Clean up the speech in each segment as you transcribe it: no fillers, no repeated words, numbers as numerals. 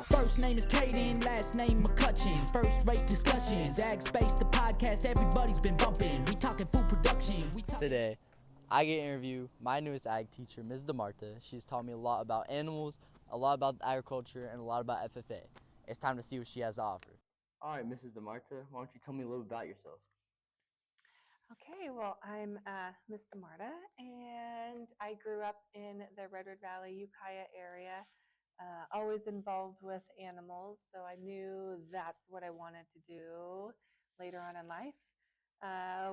First name is Caden, last name McCutcheon. First rate discussions, TheAgSpace, the podcast everybody's been bumping. We talking food production. Today, I get to interview my newest ag teacher, Mrs Demarta. She's taught me a lot about animals, a lot about agriculture, and a lot about FFA. It's time to see what she has to offer. All right, Mrs Demarta, why don't you tell me a little about yourself? Okay, well, I'm Miss Demarta, and I grew up in the Redwood Valley, Ukiah area, always involved with animals, so I knew that's what I wanted to do later on in life.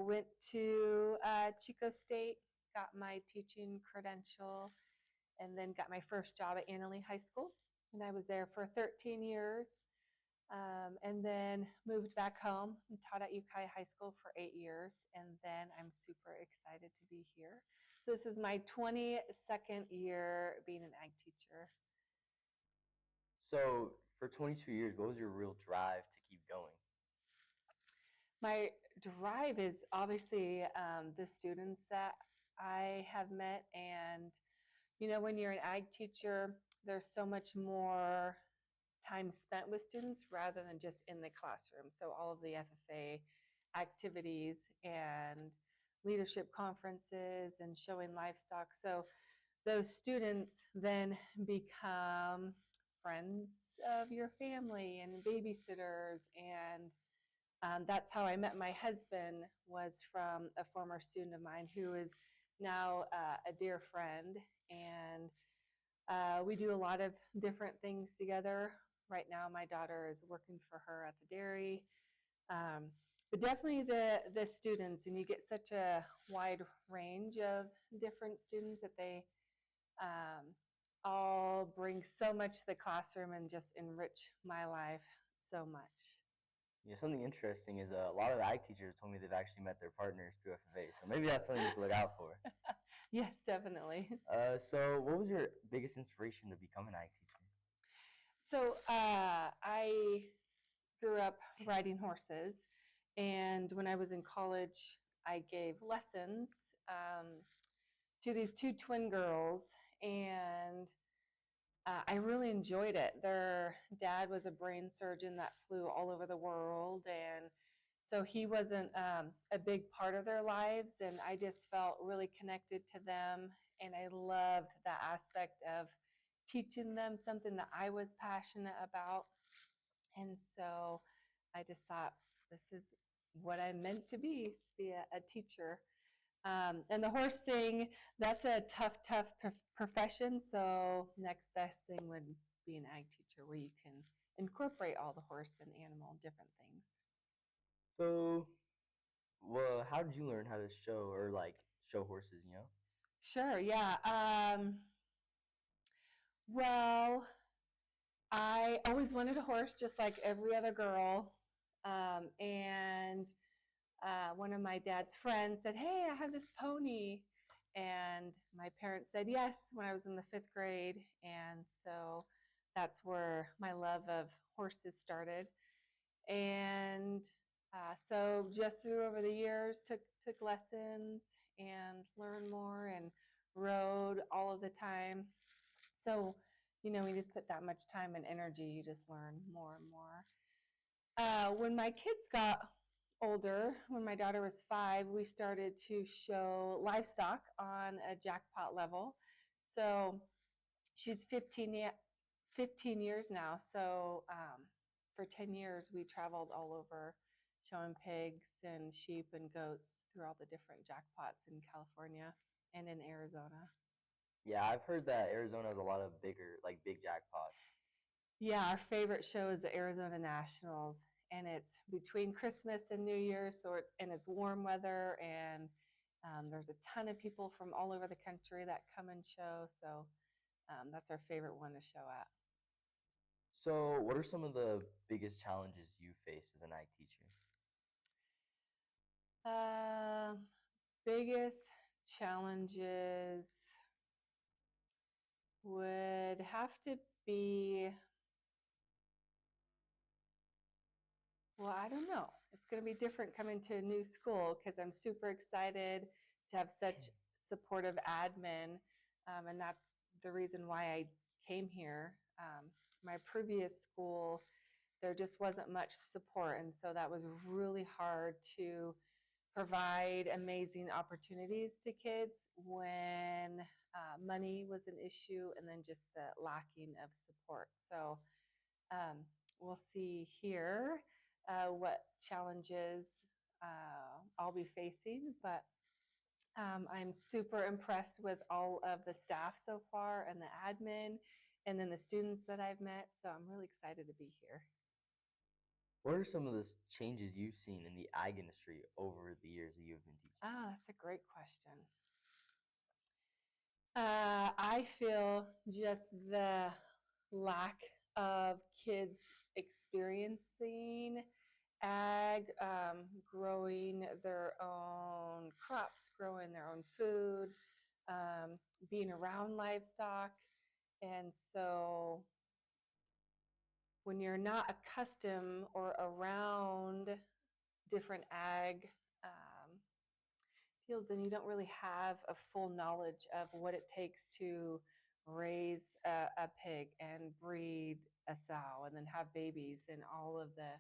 Went to Chico State, got my teaching credential, and then got my first job at Annalee High School, and I was there for 13 years. And then moved back home and taught at Ukiah High School for 8 years. And then I'm super excited to be here. So this is my 22nd year being an ag teacher. So, for 22 years, what was your real drive to keep going? My drive is obviously the students that I have met. And, you know, when you're an ag teacher, there's so much more time spent with students rather than just in the classroom. So all of the FFA activities and leadership conferences and showing livestock. So those students then become friends of your family and babysitters. And that's how I met my husband, was from a former student of mine who is now a dear friend. And we do a lot of different things together. Right now, my daughter is working for her at the dairy. But definitely the students, and you get such a wide range of different students that they all bring so much to the classroom and just enrich my life so much. Yeah, something interesting is a lot of ag teachers told me they've actually met their partners through FFA, so maybe that's something you can look out for. Yes, definitely. So what was your biggest inspiration to become an ag teacher? So I grew up riding horses, and when I was in college, I gave lessons to these two twin girls, and I really enjoyed it. Their dad was a brain surgeon that flew all over the world, and so he wasn't a big part of their lives, and I just felt really connected to them, and I loved that aspect of teaching them something that I was passionate about. And so I just thought, this is what I'm meant to be a teacher. And the horse thing, that's a tough profession. So next best thing would be an ag teacher, where you can incorporate all the horse and animal different things. So, well, how did you learn how to show horses, you know? Sure, yeah. Well, I always wanted a horse, just like every other girl. And one of my dad's friends said, "Hey, I have this pony." And my parents said yes when I was in the 5th grade. And so that's where my love of horses started. And so just through over the years, took lessons and learned more and rode all of the time. So, you know, when you just put that much time and energy, you just learn more and more. When my kids got older, when my daughter was 5, we started to show livestock on a jackpot level. So she's 15 years now. So for 10 years, we traveled all over showing pigs and sheep and goats through all the different jackpots in California and in Arizona. Yeah, I've heard that Arizona has a lot of big jackpots. Yeah, our favorite show is the Arizona Nationals, and it's between Christmas and New Year's, and it's warm weather, and there's a ton of people from all over the country that come and show, so that's our favorite one to show at. So, what are some of the biggest challenges you face as an ag teacher? Biggest challenges would have to be, well, I don't know. It's going to be different coming to a new school, because I'm super excited to have such supportive admin, and that's the reason why I came here. My previous school, there just wasn't much support, and so that was really hard to provide amazing opportunities to kids when money was an issue, and then just the lacking of support. So we'll see here what challenges I'll be facing, but I'm super impressed with all of the staff so far and the admin and then the students that I've met. So I'm really excited to be here. What are some of the changes you've seen in the ag industry over the years that you've been teaching? That's a great question. I feel just the lack of kids experiencing ag, growing their own crops, growing their own food, being around livestock. And so when you're not accustomed or around different ag fields, then you don't really have a full knowledge of what it takes to raise a pig and breed a sow and then have babies and all of the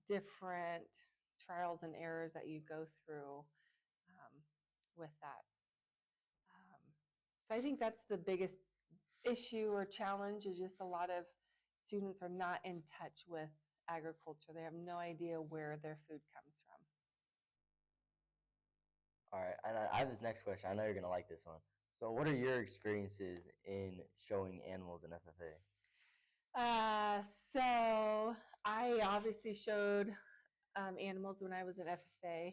different trials and errors that you go through with that. So I think that's the biggest issue or challenge, is just a lot of students are not in touch with agriculture. They have no idea where their food comes from. All right, and I have this next question. I know you're gonna like this one. So, what are your experiences in showing animals in FFA? So I obviously showed animals when I was at FFA,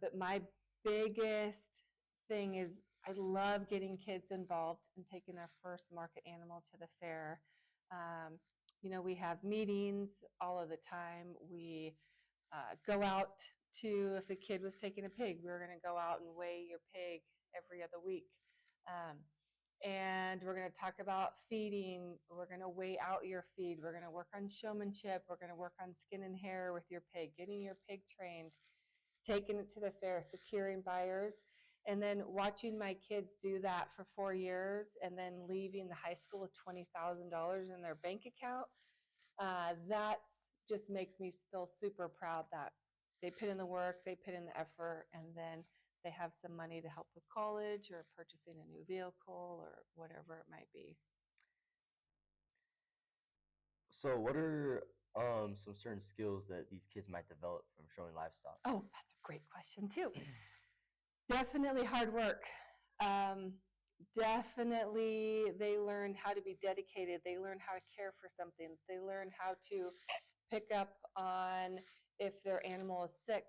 but my biggest thing is I love getting kids involved and taking their first market animal to the fair. We have meetings all of the time. We go out to, if a kid was taking a pig, we were going to go out and weigh your pig every other week. And we're going to talk about feeding. We're going to weigh out your feed. We're going to work on showmanship. We're going to work on skin and hair with your pig, getting your pig trained, taking it to the fair, securing buyers, and then watching my kids do that for 4 years and then leaving the high school with $20,000 in their bank account. That just makes me feel super proud that they put in the work, they put in the effort, and then they have some money to help with college or purchasing a new vehicle or whatever it might be. So, what are some certain skills that these kids might develop from showing livestock? Oh, that's a great question too. Definitely hard work. Definitely they learn how to be dedicated. They learn how to care for something. They learn how to pick up on if their animal is sick.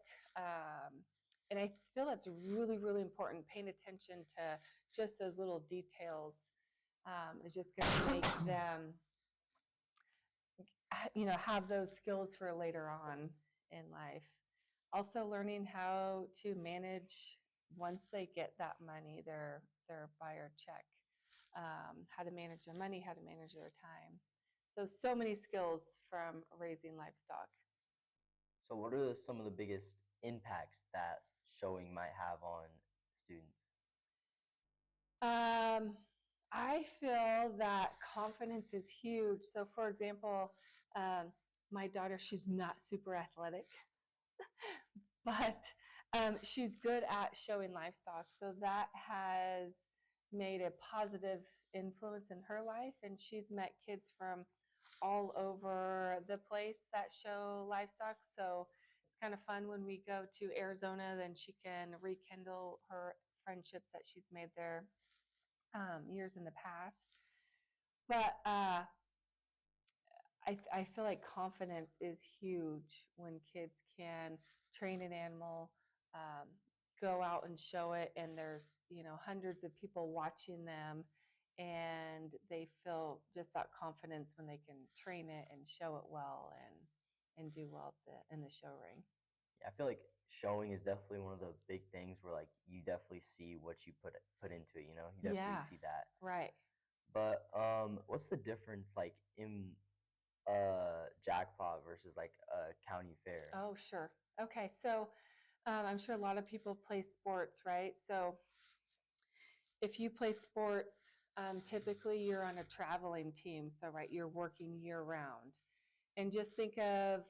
And I feel that's really, really important. Paying attention to just those little details is just going to make them, have those skills for later on in life. Also learning how to manage, once they get that money, their buyer check, how to manage their money, how to manage their time. So many skills from raising livestock. So, what are some of the biggest impacts that showing might have on students? I feel that confidence is huge. So, for example, my daughter, she's not super athletic, but she's good at showing livestock. So that has made a positive influence in her life, and she's met kids from all over the place that show livestock. So it's kind of fun when we go to Arizona, then she can rekindle her friendships that she's made there years in the past. But I feel like confidence is huge when kids can train an animal, go out and show it, and there's hundreds of people watching them, and they feel just that confidence when they can train it and show it well and do well in the show ring. Yeah, I feel like showing is definitely one of the big things where like you definitely see what you put into it. You definitely see that. Right. But what's the difference like in jackpot versus like a county fair? Oh, sure. Okay, so I'm sure a lot of people play sports, right? So if you play sports, typically you're on a traveling team. So, right, you're working year round. And just think of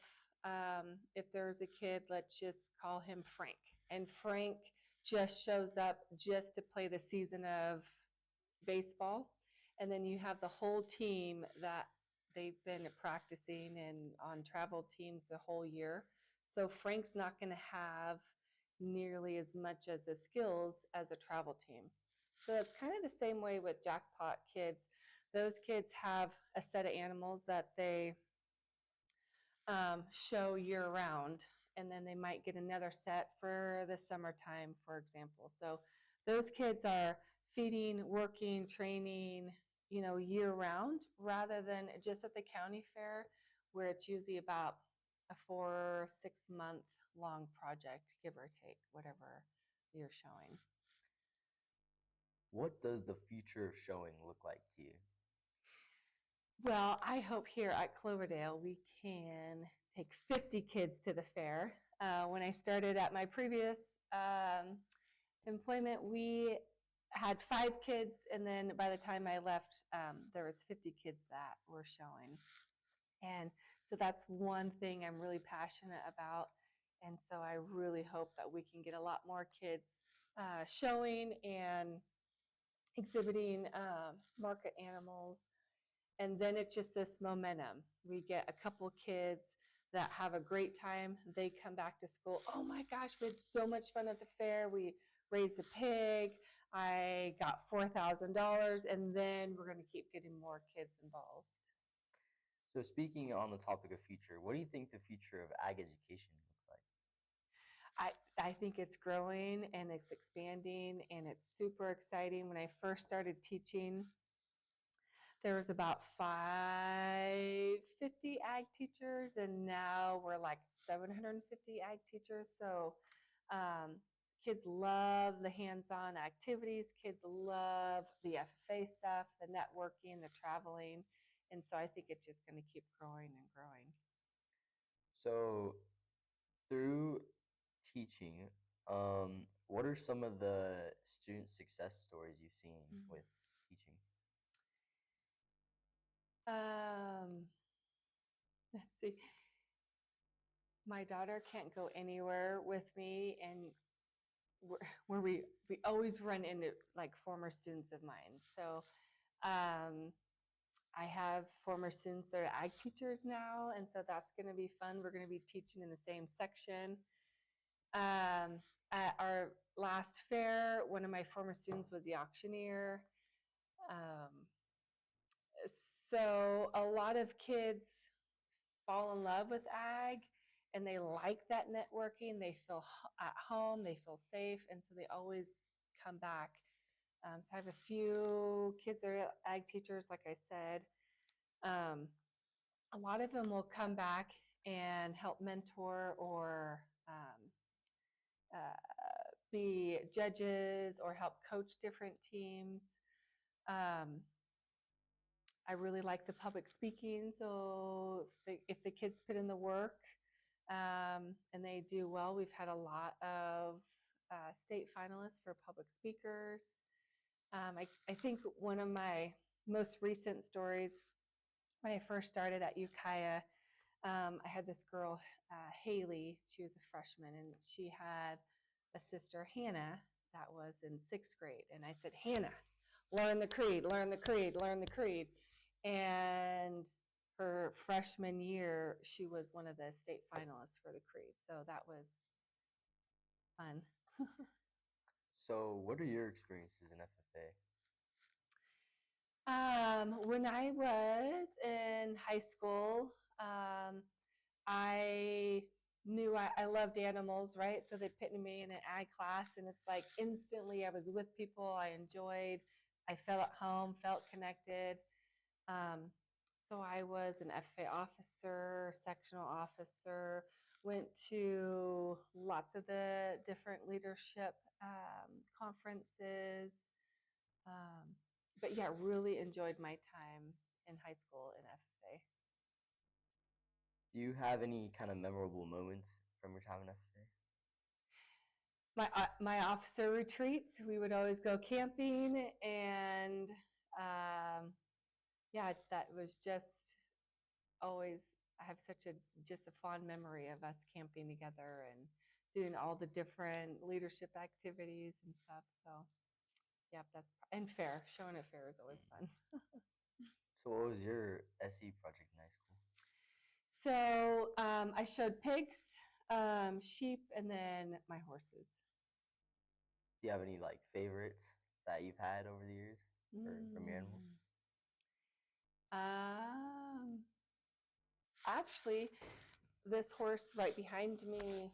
if there's a kid, let's just call him Frank. And Frank just shows up just to play the season of baseball. And then you have the whole team that they've been practicing and on travel teams the whole year. So Frank's not going to have nearly as much as the skills as a travel team. So it's kind of the same way with jackpot kids. Those kids have a set of animals that they show year round, and then they might get another set for the summertime, for example. So those kids are feeding, working, training, year round, rather than just at the county fair, where it's usually about a 4 or 6 month long project, give or take, whatever you're showing. What does the future of showing look like to you? Well, I hope here at Cloverdale we can take 50 kids to the fair. When I started at my previous employment, we had 5 kids, and then by the time I left, there was 50 kids that were showing. And so that's one thing I'm really passionate about. And so I really hope that we can get a lot more kids showing and exhibiting market animals. And then it's just this momentum. We get a couple kids that have a great time. They come back to school. Oh my gosh, we had so much fun at the fair. We raised a pig. I got $4,000. And then we're going to keep getting more kids involved. So speaking on the topic of future, what do you think the future of ag education looks like? I think it's growing and it's expanding and it's super exciting. When I first started teaching, there was about 550 ag teachers, and now we're like 750 ag teachers. So kids love the hands-on activities. Kids love the FFA stuff, the networking, the traveling. And so I think it's just going to keep growing and growing. So through teaching, what are some of the student success stories you've seen with teaching? Let's see. My daughter can't go anywhere with me, and where we always run into like former students of mine. So I have former students that are ag teachers now, and so that's going to be fun. We're going to be teaching in the same section. At our last fair, one of my former students was the auctioneer. So a lot of kids fall in love with ag, and they like that networking. They feel at home, they feel safe, and so they always come back. So I have a few kids that are ag teachers, like I said. A lot of them will come back and help mentor or be judges or help coach different teams. I really like the public speaking, so if the kids put in the work and they do well, we've had a lot of state finalists for public speakers. I think one of my most recent stories, when I first started at Ukiah, I had this girl, Haley. She was a freshman, and she had a sister, Hannah, that was in 6th grade. And I said, Hannah, learn the creed, learn the creed, learn the creed. And her freshman year, she was one of the state finalists for the creed. So that was fun. So what are your experiences in FFA? When I was in high school, I knew I loved animals, right? So they put me in an ag class, and it's like instantly I was with people I enjoyed. I felt at home, felt connected. So I was an FFA officer, sectional officer, went to lots of the different leadership conferences. But yeah, really enjoyed my time in high school in FFA. Do you have any kind of memorable moments from your time in FFA? My officer retreats, we would always go camping, and Yeah, that was just always, I have such just a fond memory of us camping together and doing all the different leadership activities and stuff. So yeah, and fair, showing at fair is always fun. So what was your SE project in high school? So I showed pigs, sheep, and then my horses. Do you have any like favorites that you've had over the years from your animals? Um, Actually, this horse right behind me,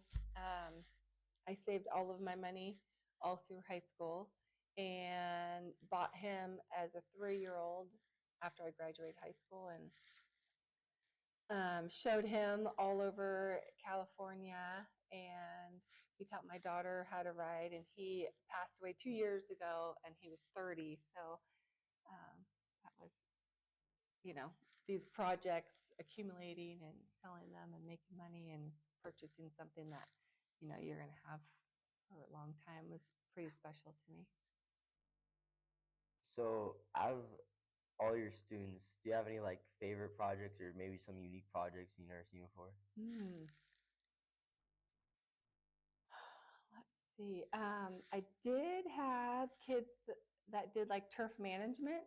I saved all of my money all through high school and bought him as a 3-year-old after I graduated high school, and showed him all over California. And he taught my daughter how to ride, and he passed away 2 years ago, and he was 30. So that was, these projects accumulating and selling them and making money and purchasing something that, you're going to have for a long time was pretty special to me. So out of all your students, do you have any like favorite projects or maybe some unique projects you've never seen before? Let's see. I did have kids that did like turf management.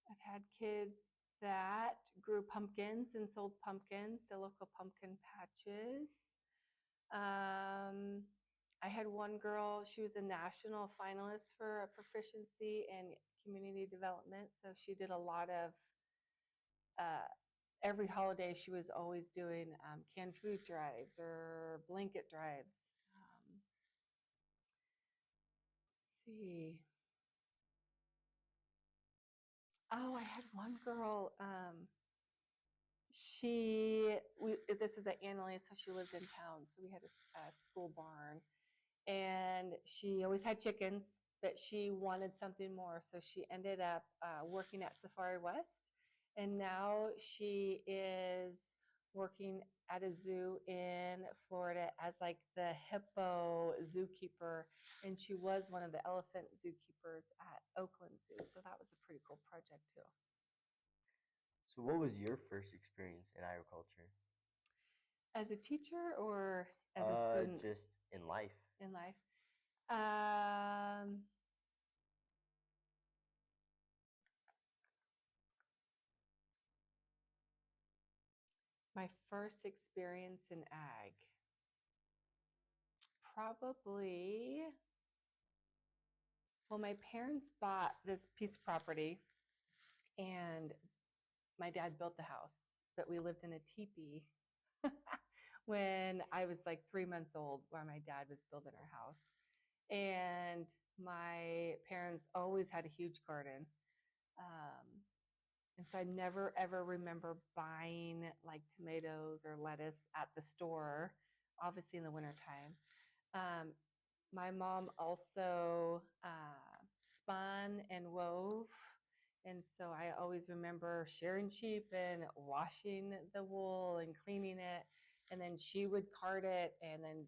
I've had kids that grew pumpkins and sold pumpkins to local pumpkin patches. I had one girl, she was a national finalist for a proficiency in community development. So she did a lot of, every holiday she was always doing canned food drives or blanket drives. Let's see. Oh, I had one girl, this was at Annalee, so she lived in town. So we had a school barn, and she always had chickens, but she wanted something more. So she ended up working at Safari West, and now she is working at a zoo in Florida as like the hippo zookeeper, and she was one of the elephant zookeepers at Oakland Zoo. So that was a pretty cool project too. So what was your first experience in agriculture? As a teacher or as a student? Just in life. In life. My first experience in ag. Probably, well, my parents bought this piece of property, and my dad built the house, but we lived in a teepee when I was like 3 months old, while my dad was building our house. And my parents always had a huge garden. And so I never ever remember buying like tomatoes or lettuce at the store, obviously in the wintertime. My mom also spun and wove. And so I always remember shearing sheep and washing the wool and cleaning it. And then she would card it. And then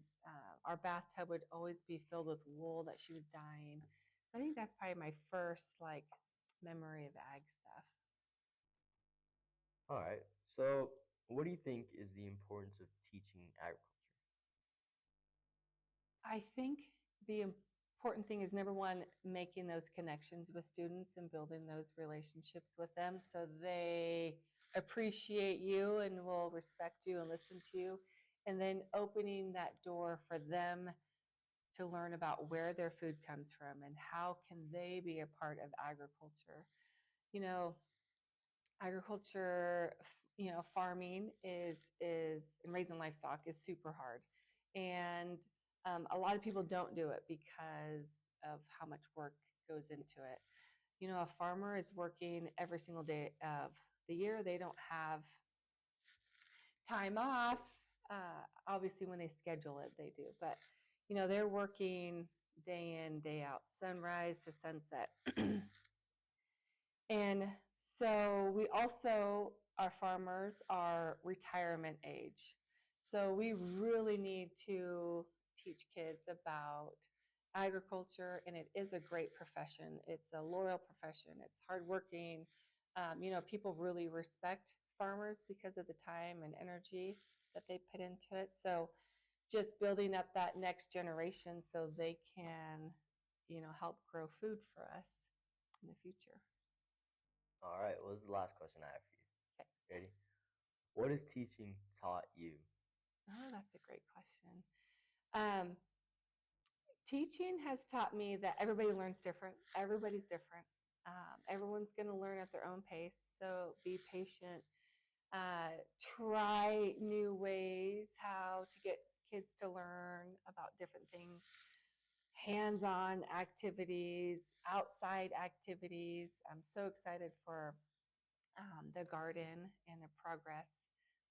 our bathtub would always be filled with wool that she was dyeing. I think that's probably my first like memory of ag stuff. All right. So what do you think is the importance of teaching agriculture? I think the important thing is, number one, making those connections with students and building those relationships with them so they appreciate you and will respect you and listen to you. And then opening that door for them to learn about where their food comes from and how can they be a part of agriculture. Agriculture, farming is and raising livestock is super hard. And a lot of people don't do it because of how much work goes into it. A farmer is working every single day of the year. They don't have time off. Obviously, when they schedule it, they do. But, they're working day in, day out, sunrise to sunset. And so we also, our farmers are retirement age. So we really need to teach kids about agriculture, and it is a great profession. It's a loyal profession. It's hardworking. People really respect farmers because of the time and energy that they put into it. So just building up that next generation so they can, help grow food for us in the future. All right, what was the last question I have for you? Okay. Ready? What has teaching taught you? Oh, that's a great question. Um, Teaching has taught me that everybody learns different. Everybody's different. Everyone's going to learn at their own pace. So be patient. Try new ways how to get kids to learn about different things. Hands-on activities, outside activities. I'm so excited for the garden and the progress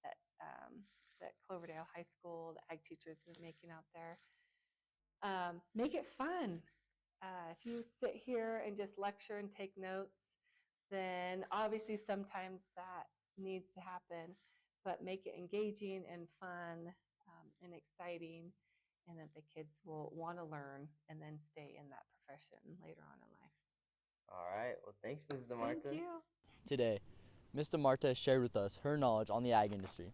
that Cloverdale High School, the ag teachers are making out there. Make it fun. If you sit here and just lecture and take notes, then obviously sometimes that needs to happen, but make it engaging and fun and exciting, and that the kids will want to learn and then stay in that profession later on in life. All right, well, thanks, Mrs. Demarta. Thank you. Today, Ms. Demarta shared with us her knowledge on the ag industry.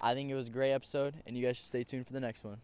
I think it was a great episode, and you guys should stay tuned for the next one.